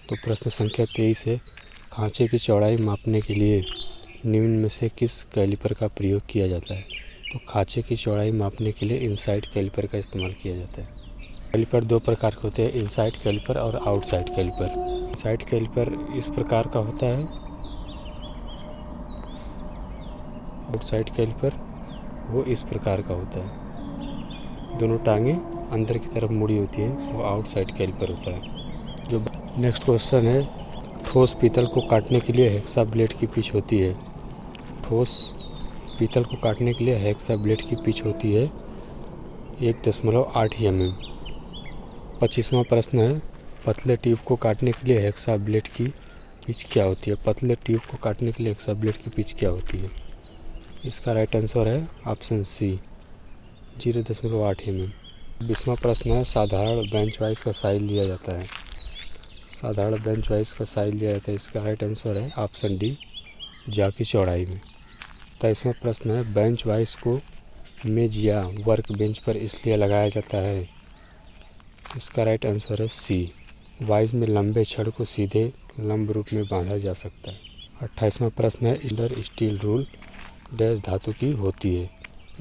तो प्रश्न संख्या 23 है, खांचे की चौड़ाई मापने के लिए निम्न में से किस कैलिपर का प्रयोग किया जाता है। तो खांचे की चौड़ाई मापने के लिए इनसाइड कैलिपर का इस्तेमाल किया जाता है। कैलिपर दो प्रकार के होते हैं, इनसाइड कैलिपर और आउटसाइड कैलिपर। इनसाइड कैलिपर इस प्रकार का होता है, आउटसाइड कैलिपर वो इस प्रकार का होता है, दोनों टांगें अंदर की तरफ मुड़ी होती है, वो आउटसाइड कैलिपर होता है। जो नेक्स्ट क्वेश्चन है, ठोस पीतल को काटने के लिए हेक्सा ब्लेड की पिच होती है। ठोस पीतल को काटने के लिए हेक्सा ब्लेड की पिच होती है 1.8 mm। 25वां प्रश्न है, पतले ट्यूब को काटने के लिए हेक्सा ब्लेड की पिच क्या होती है। पतले ट्यूब को काटने के लिए हेक्सा ब्लेड की पिच क्या होती है। इसका राइट आंसर है ऑप्शन सी 0.8 mm। 20वां प्रश्न है, साधारण बेंच वाइज का साइज लिया जाता है। साधारण बेंच वाइज का साइज लिया जाता है। इसका राइट आंसर है ऑप्शन डी जा की चौड़ाई में। 23वां प्रश्न है, बेंच वाइज को मेज या वर्क बेंच पर इसलिए लगाया जाता है। इसका राइट आंसर है सी, वाइज में लंबे छड़ को सीधे लंब रूप में बांधा जा सकता है। 28वां प्रश्न है, इंडर स्टील रूल डैश धातु की होती है।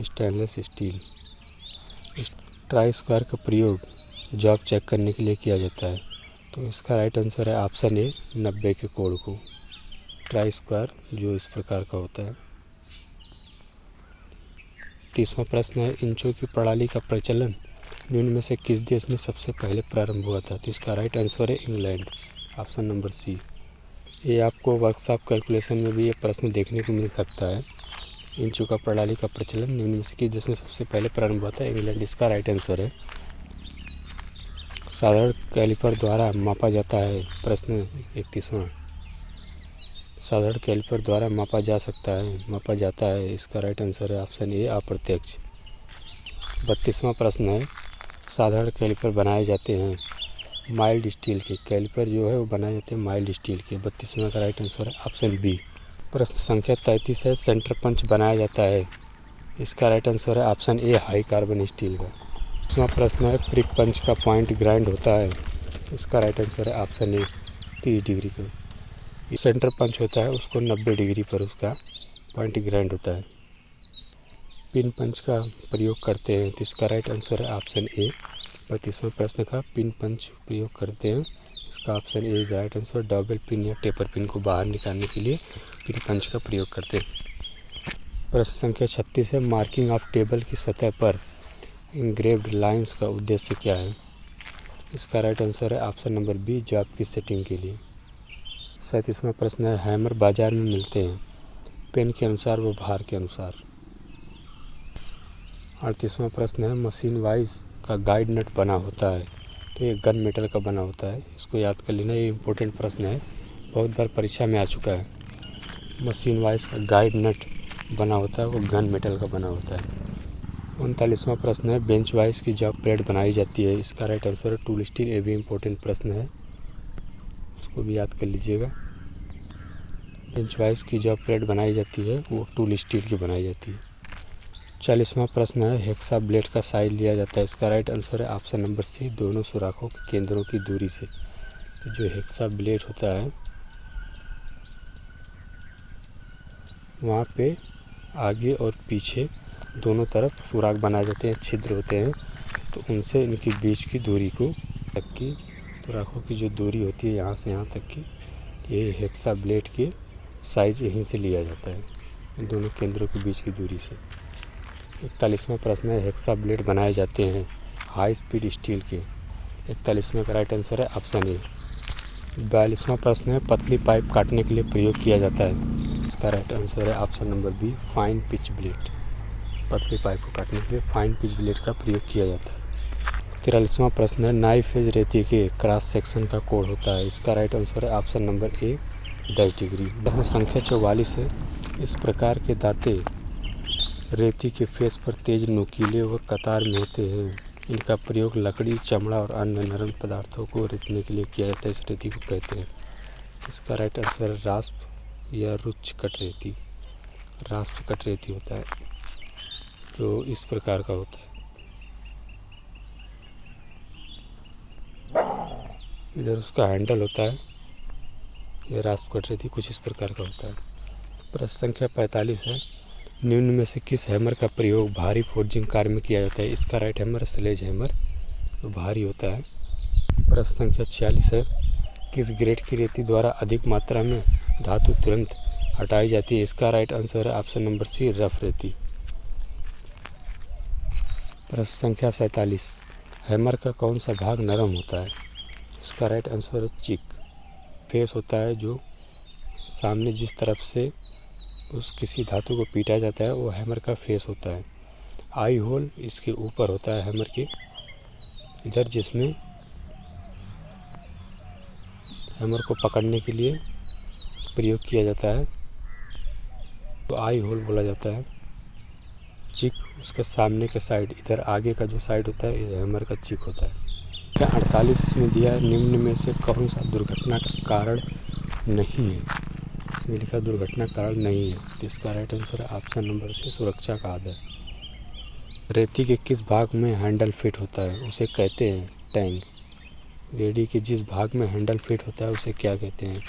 Stainless steel. ट्राई स्क्वायर का प्रयोग जॉब चेक करने के लिए किया जाता है। तो इसका राइट आंसर है ऑप्शन ए 90 के कोण को। ट्राई स्क्वायर जो इस प्रकार का होता है। 30वां प्रश्न है, इंचों की प्रणाली का प्रचलन निम्न में से किस देश में सबसे पहले प्रारंभ हुआ था। तो इसका राइट आंसर है इंग्लैंड, ऑप्शन नंबर सी। ये आपको वर्कशॉप कैलकुलेशन में भी ये प्रश्न देखने को मिल सकता है। इंचों का प्रणाली का प्रचलन निम्न में से किस देश में सबसे पहले प्रारंभ हुआ था। इंग्लैंड इसका राइट आंसर है। साधारण कैलिपर द्वारा मापा जाता है। प्रश्न 31वां, साधारण कैलिपर द्वारा मापा जा सकता है, मापा जाता है। इसका राइट आंसर है ऑप्शन ए अप्रत्यक्ष। 32वां प्रश्न है, साधारण कैलिपर बनाए जाते हैं माइल्ड स्टील के। कैलिपर जो है वो बनाए जाते हैं माइल्ड स्टील के। 32वां का राइट आंसर है ऑप्शन बी। प्रश्न संख्या 33 है, सेंटर पंच बनाया जाता है। इसका राइट आंसर है option A high carbon steel का। 33वां प्रश्न है, प्रिक पंच का पॉइंट ग्राइंड होता है। इसका राइट आंसर है ऑप्शन ए 30 डिग्री का। सेंटर पंच होता है उसको 90 डिग्री पर उसका पॉइंट ग्राइंड होता है। पिन पंच का प्रयोग करते हैं। तो इसका राइट आंसर है ऑप्शन ए। 32वां प्रश्न का पिन पंच प्रयोग करते हैं। इसका option A is right answer. Double pin या टेपर पिन को बाहर निकालने के लिए पिन पंच का प्रयोग करते हैं। प्रश्न संख्या 36 है, मार्किंग ऑफ टेबल की सतह पर इंग्रेव्ड लाइंस का उद्देश्य क्या है। इसका राइट आंसर है ऑप्शन नंबर बी, जॉब की सेटिंग के लिए। 37वां प्रश्न है, हैमर बाजार में मिलते हैं पेन के अनुसार व भार के अनुसार। 38वां प्रश्न है, मशीन वाइज का गाइड नट बना होता है। तो ये गन मेटल का बना होता है, इसको याद कर लेना, ये इम्पोर्टेंट प्रश्न है, बहुत बार परीक्षा में आ चुका है। मशीन वाइज का गाइड नट बना होता है वो गन मेटल का बना होता है। 39वां प्रश्न है, बेंच वाइज की जॉब प्लेट बनाई जाती है। इसका राइट आंसर है टूल स्टील। ये भी इम्पोर्टेंट प्रश्न है, उसको भी याद कर लीजिएगा। बेंच वाइज की जॉब प्लेट बनाई जाती है वो टूल स्टील की बनाई जाती है। 40वां प्रश्न है, हेक्सा ब्लेड का साइज लिया जाता है। इसका राइट आंसर है ऑप्शन नंबर सी, दोनों सुराखों के केंद्रों की दूरी से। तो जो हेक्सा ब्लेड होता है वहाँ पे आगे और पीछे दोनों तरफ सुराख बनाए जाते हैं, छिद्र होते हैं, तो उनसे इनकी बीच की दूरी को तक की सुराखों की जो दूरी होती है यहाँ से यहाँ तक की, ये हेक्सा ब्लेड के साइज यहीं से लिया जाता है, इन दोनों केंद्रों के बीच की दूरी से। 41वां प्रश्न है, हेक्सा ब्लेड बनाए जाते हैं हाई स्पीड स्टील के। 41वां का राइट आंसर है ऑप्शन ए। 42वां प्रश्न है, पतली पाइप काटने के लिए प्रयोग किया जाता है। इसका राइट आंसर है option number B, fine pitch blade. पतली पाइप को काटने के लिए फाइन पिच ब्लेड का प्रयोग किया जाता है। 43वां प्रश्न है, नाइफ एज रेती के क्रॉस सेक्शन का कोण होता है। इसका राइट आंसर है ऑप्शन नंबर ए 10 डिग्री। प्रश्न संख्या 44 है, इस प्रकार के दांते रेती के फेस पर तेज नुकीले व कतार में होते हैं। इनका प्रयोग लकड़ी, चमड़ा और अन्य नरम पदार्थों को रेतने के लिए किया जाता है। इस रेती को कहते हैं। इसका राइट आंसर है रास्प या रुच्च कट रेती। रास्प कट रेती होता है जो इस प्रकार का होता है। इधर उसका हैंडल होता है ये रास्प कट रेती कुछ इस प्रकार का होता है। प्रश्न संख्या 45 है, निम्न में से किस हैमर का प्रयोग भारी फोर्जिंग कार्य में किया जाता है? इसका राइट हैमर स्लेज हैमर, तो भारी होता है। प्रश्न संख्या 46 है, किस ग्रेड की रेती द्वारा अधिक मात्रा में धातु तुरंत हटाई जाती है? इसका राइट आंसर है ऑप्शन नंबर सी, रफ रेती। प्रश्न संख्या 47, हैमर का कौन सा भाग नरम होता है? इसका राइट आंसर है चिक। फेस होता है जो सामने जिस तरफ से उस किसी धातु को पीटा जाता है वो हैमर का फेस होता है। आई होल इसके ऊपर होता है हैमर के इधर, जिसमें हैमर को पकड़ने के लिए प्रयोग किया जाता है, तो आई होल बोला जाता है। चिक उसके सामने के साइड, इधर आगे का जो साइड होता है ये हैमर का चिक होता है। क्या 48 इसमें दिया है, निम्न में से कौन सा दुर्घटना का कारण नहीं है? इसमें लिखा दुर्घटना कारण नहीं है, तो इसका राइट आंसर है ऑप्शन नंबर सी, सुरक्षा का आधार। रेती के किस भाग में हैंडल फिट होता है? उसे कहते हैं टैंक। रेडी के जिस भाग में हैंडल फिट होता है उसे क्या कहते हैं?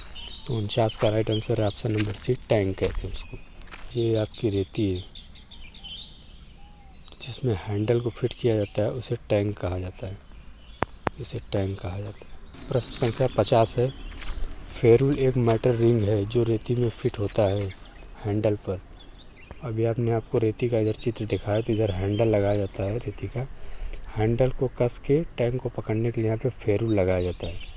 तो 49 का राइट आंसर है ऑप्शन नंबर सी, टैंक कहते हैं उसको। ये आपकी रेती है जिसमें हैंडल को फिट किया जाता है, उसे टैंक कहा जाता है, इसे टैंक कहा जाता है। प्रश्न संख्या 50 है, फेरुल एक मेटल रिंग है जो रेती में फिट होता है हैंडल पर। अभी आपने आपको रेती का इधर चित्र दिखाया, तो इधर हैंडल लगाया जाता है रेती का। हैंडल को कस के टैंक को पकड़ने के लिए यहाँ पे फेरुल लगाया जाता है।